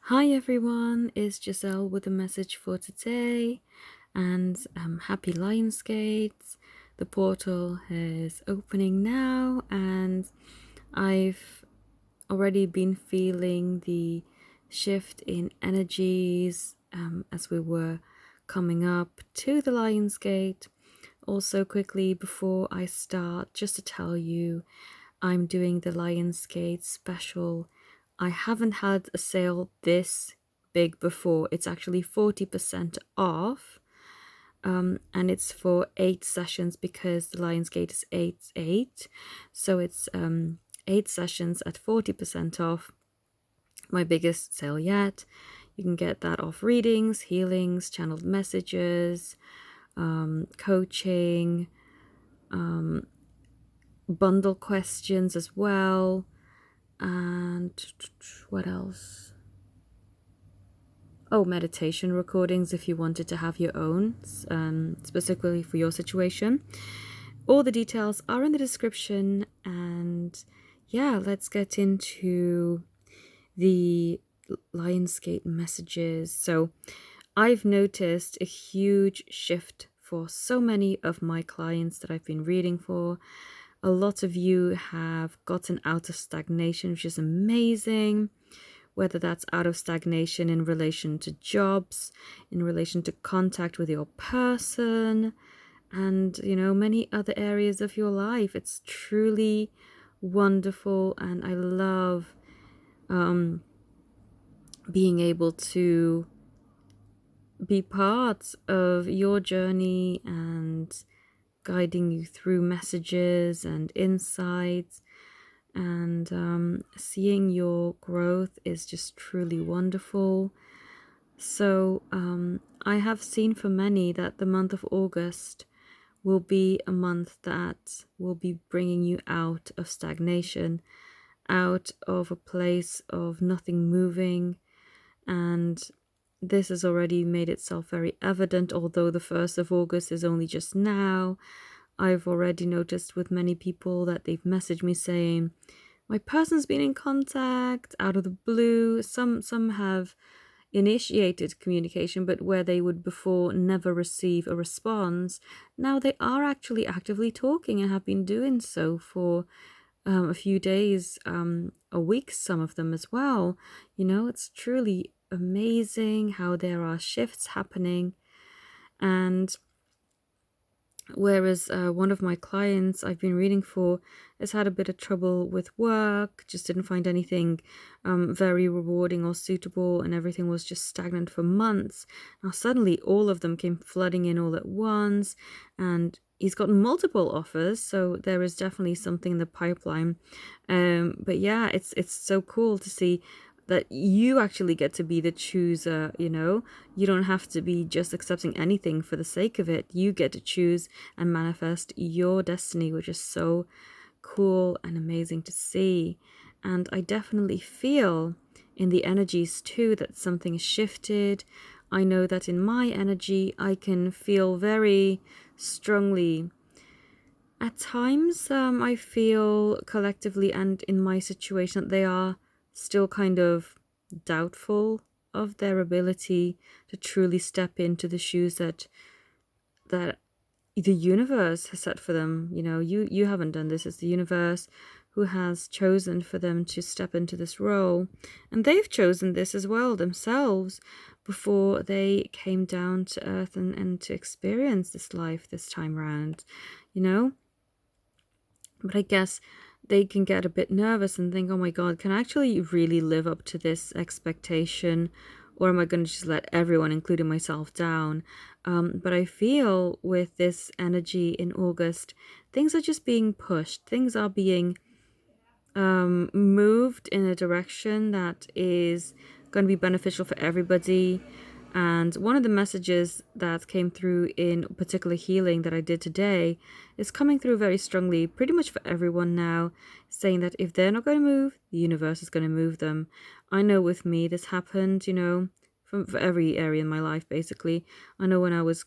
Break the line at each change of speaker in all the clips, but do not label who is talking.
Hi everyone, it's Giselle with a message for today, and happy Lionsgate. The portal is opening now, and I've already been feeling the shift in energies as we were coming up to the Lionsgate. Also, quickly before I start, just to tell you, I'm doing the Lionsgate special. I haven't had a sale this big before. It's actually 40% off. And it's for 8 sessions because the Lionsgate is 8. So it's 8 sessions at 40% off. My biggest sale yet. You can get that off readings, healings, channeled messages, coaching, bundle questions as well. And what else? Oh, meditation recordings if you wanted to have your own, specifically for your situation. All the details are in the description. And yeah, let's get into the Lionsgate messages. So I've noticed a huge shift for so many of my clients that I've been reading for. A lot of you have gotten out of stagnation, which is amazing. Whether that's out of stagnation in relation to jobs, in relation to contact with your person, and, many other areas of your life. It's truly wonderful, and I love being able to be part of your journey and guiding you through messages and insights. And seeing your growth is just truly wonderful. So I have seen for many that the month of August will be a month that will be bringing you out of stagnation, out of a place of nothing moving. And this has already made itself very evident, although the 1st of August is only just now. I've already noticed with many people that they've messaged me saying, my person's been in contact out of the blue. Some have initiated communication, but where they would before never receive a response, now they are actually actively talking and have been doing so for a few days, a week, some of them as well. It's truly amazing how there are shifts happening. And whereas one of my clients I've been reading for has had a bit of trouble with work, just didn't find anything very rewarding or suitable, and everything was just stagnant for months. Now suddenly all of them came flooding in all at once, and he's gotten multiple offers, so there is definitely something in the pipeline. But yeah, it's so cool to see that you actually get to be the chooser. You don't have to be just accepting anything for the sake of it. You get to choose and manifest your destiny, which is so cool and amazing to see. And I definitely feel in the energies too that something has shifted. I know that in my energy I can feel very strongly. At times I feel collectively and in my situation that they are still kind of doubtful of their ability to truly step into the shoes that the universe has set for them. You haven't done this. It's the universe who has chosen for them to step into this role, and they've chosen this as well themselves before they came down to earth and to experience this life this time around. But I guess they can get a bit nervous and think, oh my God, can I actually really live up to this expectation? Or am I going to just let everyone, including myself, down? But I feel with this energy in August, things are just being pushed. Things are being moved in a direction that is going to be beneficial for everybody. And one of the messages that came through in particular healing that I did today is coming through very strongly, pretty much for everyone now, saying that if they're not going to move, the universe is going to move them. I know with me, this happened, for every area in my life, basically. I know when I was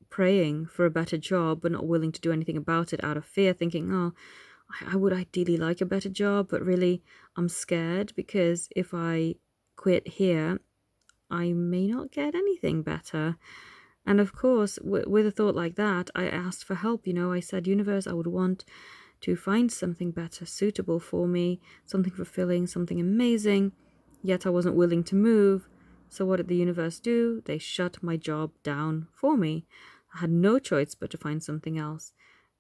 praying for a better job, but not willing to do anything about it out of fear, thinking, oh, I would ideally like a better job, but really I'm scared because if I quit here, I may not get anything better. And of course, with a thought like that, I asked for help. I said, universe, I would want to find something better, suitable for me, something fulfilling, something amazing, yet I wasn't willing to move. So what did the universe do? They shut my job down for me. I had no choice but to find something else.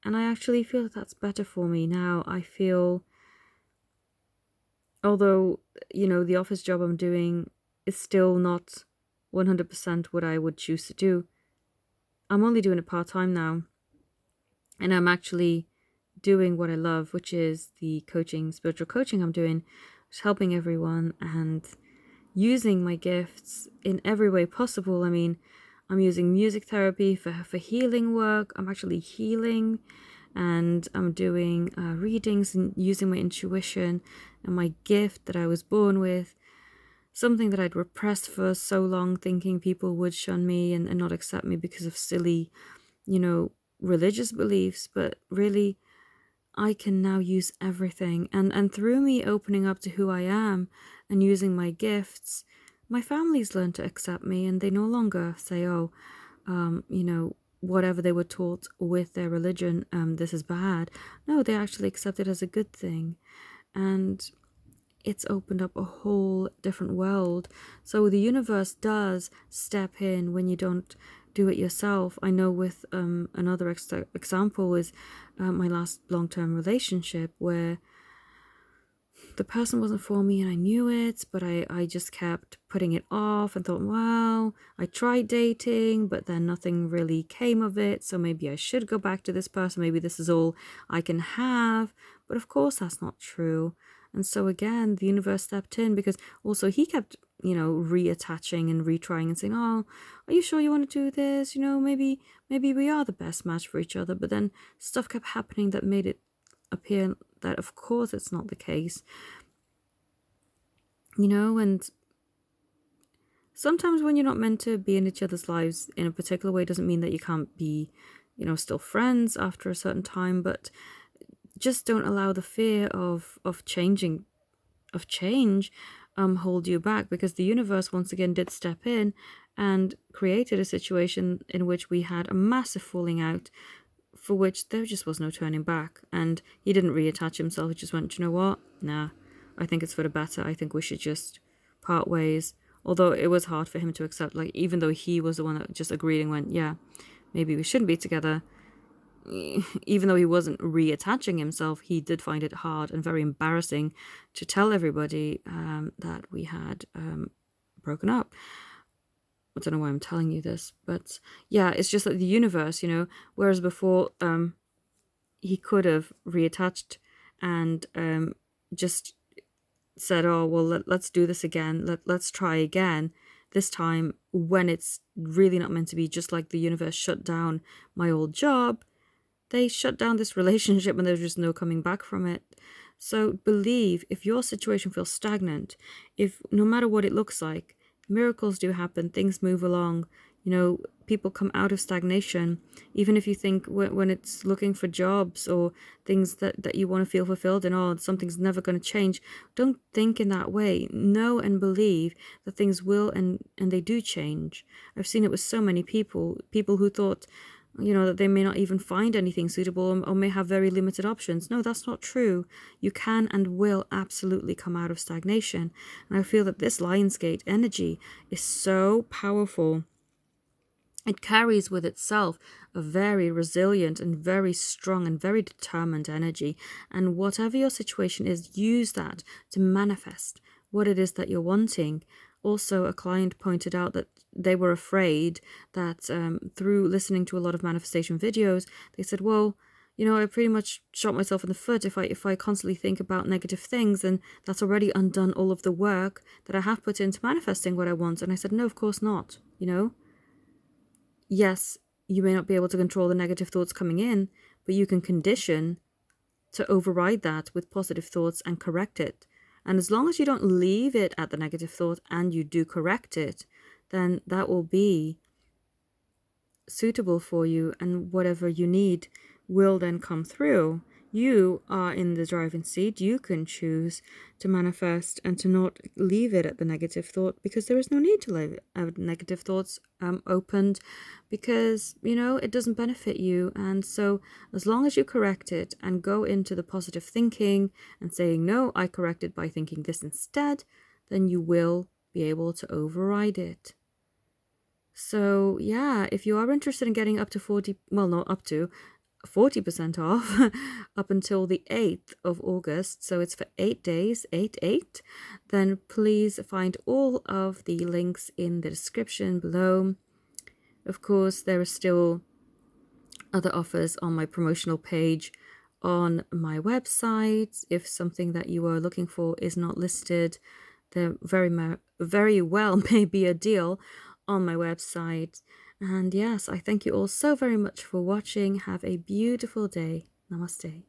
And I actually feel that that's better for me now. I feel, although, the office job I'm doing is still not 100% what I would choose to do, I'm only doing it part-time now. And I'm actually doing what I love, which is the coaching, spiritual coaching I'm doing, just helping everyone and using my gifts in every way possible. I mean, I'm using music therapy for healing work. I'm actually healing, and I'm doing readings and using my intuition and my gift that I was born with, something that I'd repressed for so long, thinking people would shun me and not accept me because of silly, religious beliefs. But really, I can now use everything. And through me opening up to who I am and using my gifts, my family's learned to accept me, and they no longer say, oh, whatever they were taught with their religion, this is bad. No, they actually accept it as a good thing. And it's opened up a whole different world. So the universe does step in when you don't do it yourself. I know with another example is my last long-term relationship, where the person wasn't for me and I knew it, but I just kept putting it off and thought, wow, I tried dating, but then nothing really came of it. So maybe I should go back to this person. Maybe this is all I can have. But of course, that's not true. And so again, the universe stepped in, because also he kept, reattaching and retrying and saying, oh, are you sure you want to do this? Maybe we are the best match for each other. But then stuff kept happening that made it appear that of course it's not the case. And sometimes when you're not meant to be in each other's lives in a particular way, doesn't mean that you can't be, still friends after a certain time. But just don't allow the fear of change hold you back, because the universe once again did step in and created a situation in which we had a massive falling out, for which there just was no turning back. And he didn't reattach himself. He just went, you know what? Nah, I think it's for the better. I think we should just part ways. Although it was hard for him to accept, like, even though he was the one that just agreed and went, yeah, maybe we shouldn't be together. Even though he wasn't reattaching himself, he did find it hard and very embarrassing to tell everybody that we had broken up. I don't know why I'm telling you this, but yeah, it's just like the universe, whereas before he could have reattached and just said, oh, well, let's do this again. Let's try again. This time when it's really not meant to be, just like the universe shut down my old job, they shut down this relationship and there's just no coming back from it. So believe, if your situation feels stagnant, if no matter what it looks like, miracles do happen, things move along, people come out of stagnation. Even if you think when it's looking for jobs or things that you want to feel fulfilled in, oh, something's never going to change, don't think in that way. Know and believe that things will and they do change. I've seen it with so many people who thought, that they may not even find anything suitable or may have very limited options. No, that's not true. You can and will absolutely come out of stagnation. And I feel that this Lionsgate energy is so powerful. It carries with itself a very resilient and very strong and very determined energy. And whatever your situation is, use that to manifest what it is that you're wanting. Also, a client pointed out that they were afraid that through listening to a lot of manifestation videos, they said, well, I pretty much shot myself in the foot if I constantly think about negative things, and that's already undone all of the work that I have put into manifesting what I want. And I said, no, of course not. Yes, you may not be able to control the negative thoughts coming in, but you can condition to override that with positive thoughts and correct it. And as long as you don't leave it at the negative thought and you do correct it, then that will be suitable for you, and whatever you need will then come through. You are in the driving seat. You can choose to manifest and to not leave it at the negative thought, because there is no need to leave negative thoughts opened, because, it doesn't benefit you. And so as long as you correct it and go into the positive thinking and saying, no, I corrected by thinking this instead, then you will be able to override it. So yeah, if you are interested in getting up to 40% off up until the 8th of August, so it's for 8 days, 8, then please find all of the links in the description below. Of course, there are still other offers on my promotional page on my website. If something that you are looking for is not listed, there very well may be a deal on my website. And yes, I thank you all so very much for watching. Have a beautiful day. Namaste.